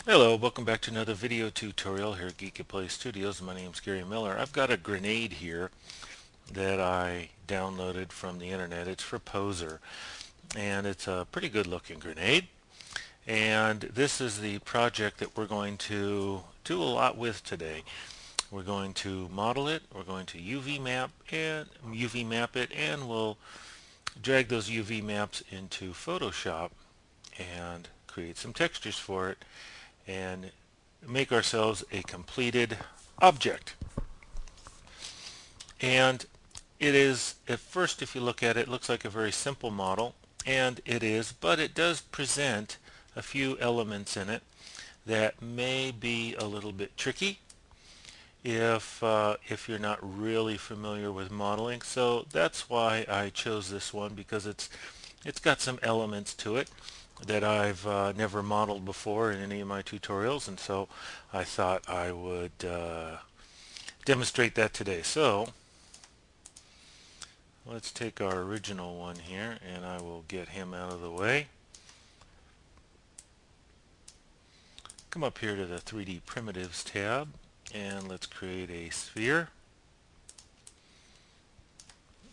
Hello, welcome back to another video tutorial here at Geekatplay Studios. My name is Gary Miller. I've got a grenade here that I downloaded from the internet. It's for Poser, and it's a pretty good looking grenade. And this is the project that we're going to do a lot with today. We're going to model it, we're going to UV map it, and we'll drag those UV maps into Photoshop and create some textures for it and make ourselves a completed object. And it is, at first, if you look at it, it looks like a very simple model, and it is, but it does present a few elements in it that may be a little bit tricky if you're not really familiar with modeling. So that's why I chose this one, because it's got some elements to it that I've never modeled before in any of my tutorials, and so I thought I would demonstrate that today. So let's take our original one here, and I will get him out of the way. Come up here to the 3D Primitives tab, and let's create a sphere.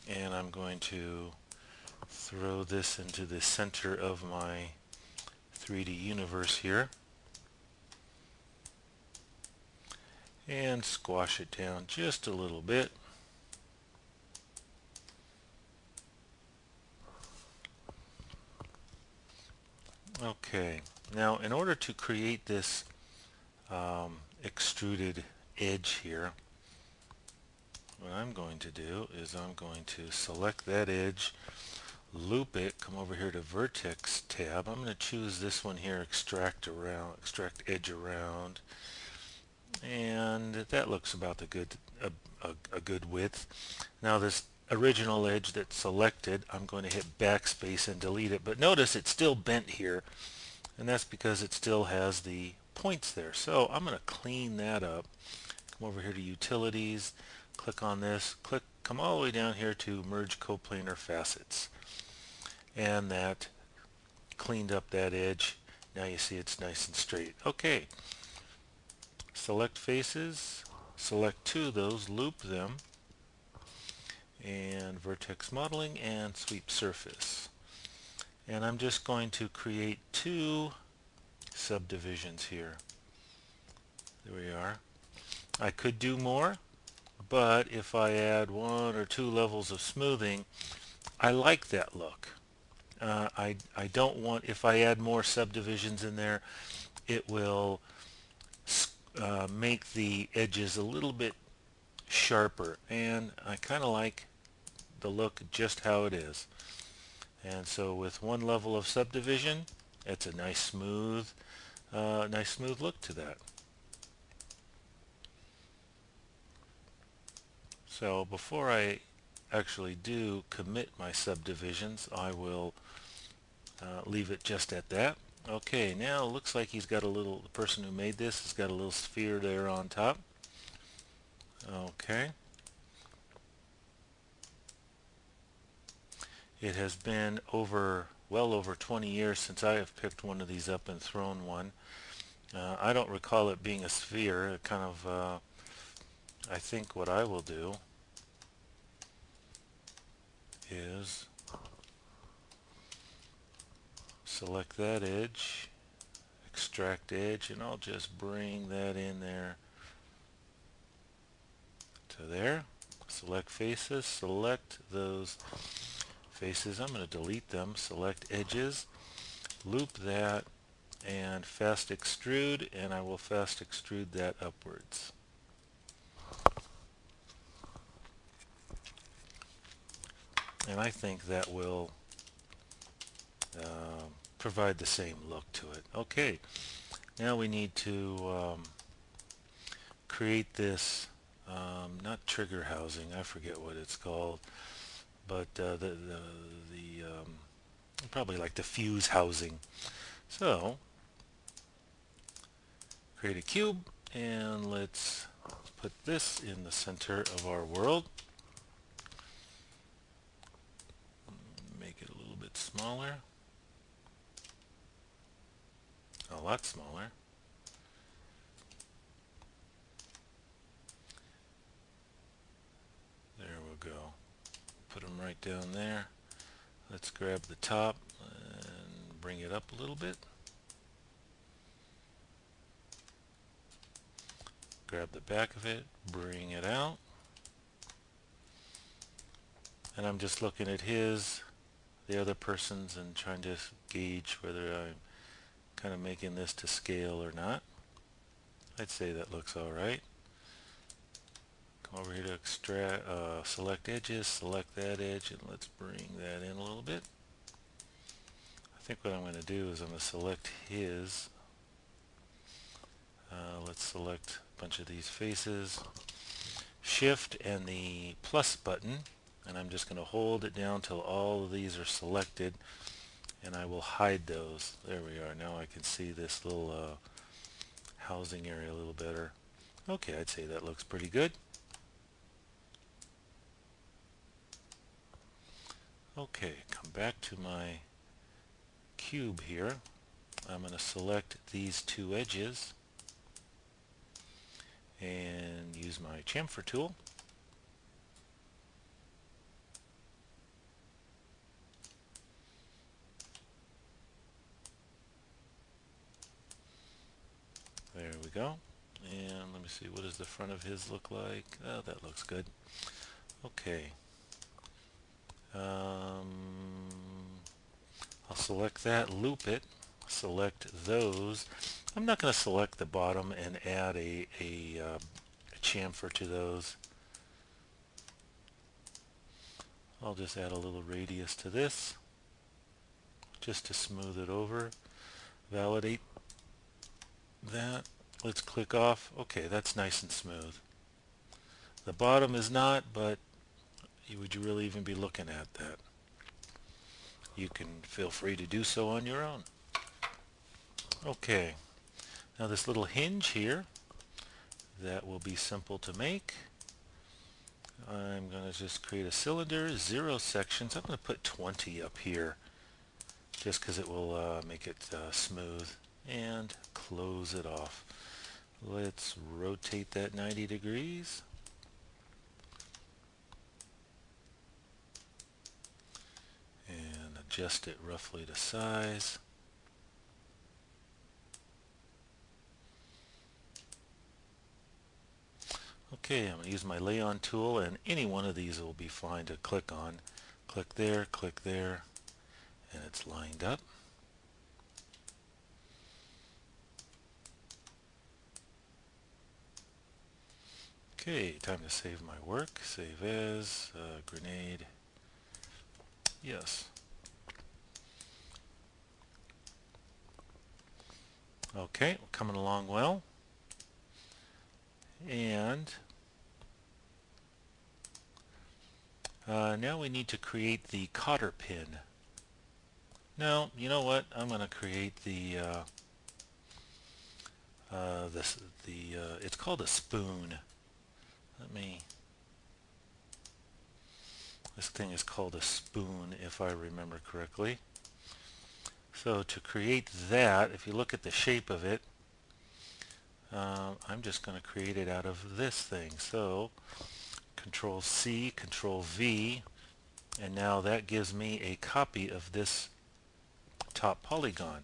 And I'm going to throw this into the center of my 3D universe here and squash it down just a little bit. Okay, now in order to create this extruded edge here, what I'm going to do is I'm going to select that edge, loop it, come over here to Vertex tab. I'm going to choose this one here, extract edge around, and that looks about a good width. Now this original edge that's selected, I'm going to hit backspace and delete it, but notice it's still bent here, and that's because it still has the points there. So I'm going to clean that up. Come over here to Utilities, click on this, come all the way down here to Merge Coplanar Facets, and that cleaned up that edge. Now you see it's nice and straight. Okay, select faces, select two of those, loop them, and vertex modeling and sweep surface. And I'm just going to create two subdivisions here. There we are. I could do more, but if I add one or two levels of smoothing, I like that look. I don't want, if I add more subdivisions in there, it will make the edges a little bit sharper, and I kind of like the look just how it is. And so with one level of subdivision, it's a nice smooth look to that. So before I actually do commit my subdivisions, I will leave it just at that. Okay, now it looks like he's got a little, the person who made this has got a little sphere there on top. Okay. It has been well over 20 years since I have picked one of these up and thrown one. I don't recall it being a sphere. It kind of, I think what I will do is select that edge, extract edge, and I'll just bring that in there to there. Select faces, select those faces. I'm going to delete them. Select edges, loop that, and fast extrude, and I will fast extrude that upwards. And I think that will provide the same look to it. Okay, now we need to create this, not trigger housing, I forget what it's called, but probably like the fuse housing. So create a cube, and let's put this in the center of our world. Make it a little bit smaller, a lot smaller. right down there. Let's grab the top and bring it up a little bit. Grab the back of it, bring it out. And I'm just looking at the other person's, and trying to gauge whether I'm kind of making this to scale or not. I'd say that looks alright. Come over here to extract, select edges, select that edge, and let's bring that in a little bit. I think what I'm going to do is I'm going to select his. Let's select a bunch of these faces. Shift and the plus button, and I'm just going to hold it down till all of these are selected, and I will hide those. There we are. Now I can see this little housing area a little better. Okay, I'd say that looks pretty good. Okay, come back to my cube here. I'm going to select these two edges and use my chamfer tool. There we go. And let me see, what does the front of his look like? Oh, that looks good. Okay. I'll select that, loop it, select those. I'm not going to select the bottom and add a chamfer to those. I'll just add a little radius to this just to smooth it over. Validate that. Let's click off. Okay, that's nice and smooth. The bottom is not, but would you really even be looking at that? You can feel free to do so on your own. Okay, now this little hinge here, that will be simple to make. I'm going to just create a cylinder, 0 sections. I'm going to put 20 up here just because it will make it smooth, and close it off. Let's rotate that 90 degrees. And adjust it roughly to size. Okay, I'm going to use my lay on tool, and any one of these will be fine to click on. Click there, and it's lined up. Okay, time to save my work. Save as, grenade. Yes. Okay, coming along well. And now we need to create the Cotter Pin. No, you know what? I'm going to create the it's called a spoon. This thing is called a spoon, if I remember correctly. So to create that, if you look at the shape of it, I'm just going to create it out of this thing. So Control C, Control V, and now that gives me a copy of this top polygon.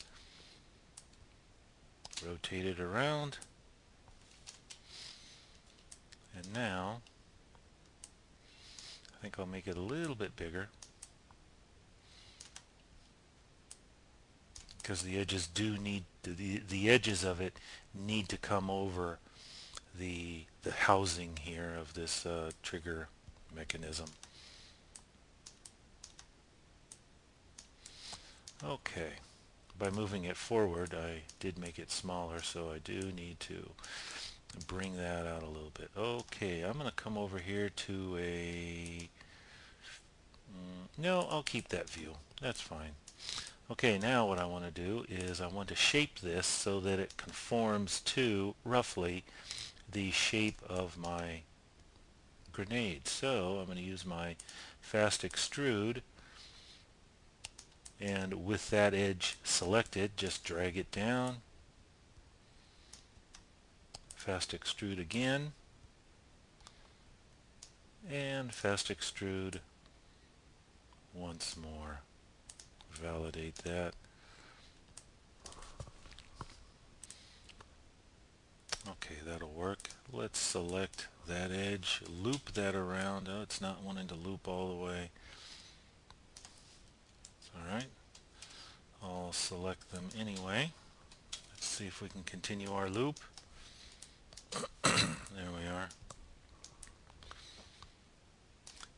Rotate it around, and now I think I'll make it a little bit bigger, because the edges do need the edges of it need to come over the housing here of this trigger mechanism. Okay, by moving it forward I did make it smaller, so I do need to bring that out a little bit. Okay, I'm going to come over here to a no, I'll keep that view, that's fine. Okay, now what I want to do is I want to shape this so that it conforms to roughly the shape of my grenade. So I'm going to use my fast extrude, and with that edge selected, just drag it down, fast extrude again, and fast extrude once more. Validate that. Okay, that'll work. Let's select that edge, loop that around. Oh, it's not wanting to loop all the way. Alright, I'll select them anyway. Let's see if we can continue our loop. There we are.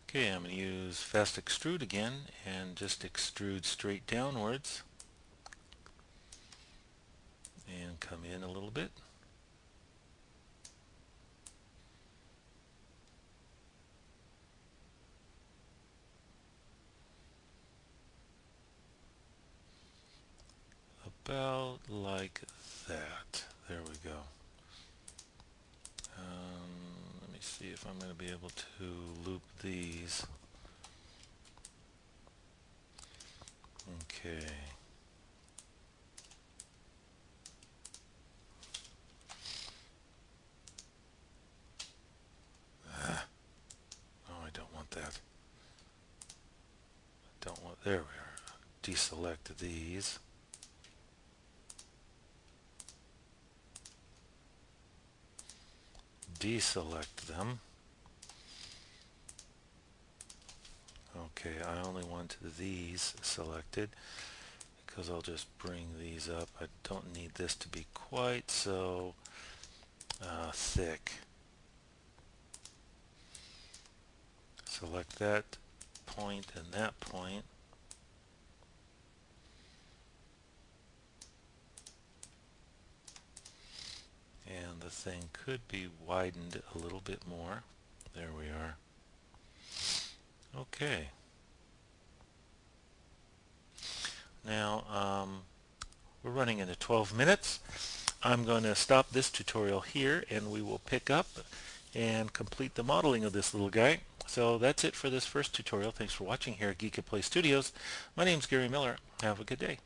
Okay, I'm going to use fast extrude again and just extrude straight downwards and come in a little bit. About like that. There we go. Let me see if I'm going to be able to loop these. Okay. Oh, I don't want that. Don't want. There we are. Deselect these. Deselect them. Okay, I only want these selected because I'll just bring these up. I don't need this to be quite so thick. Select that point and that point. And the thing could be widened a little bit more. There we are. Okay. Now, we're running into 12 minutes. I'm going to stop this tutorial here and we will pick up and complete the modeling of this little guy. So that's it for this first tutorial. Thanks for watching here at Geekatplay Studios. My name's Gary Miller. Have a good day.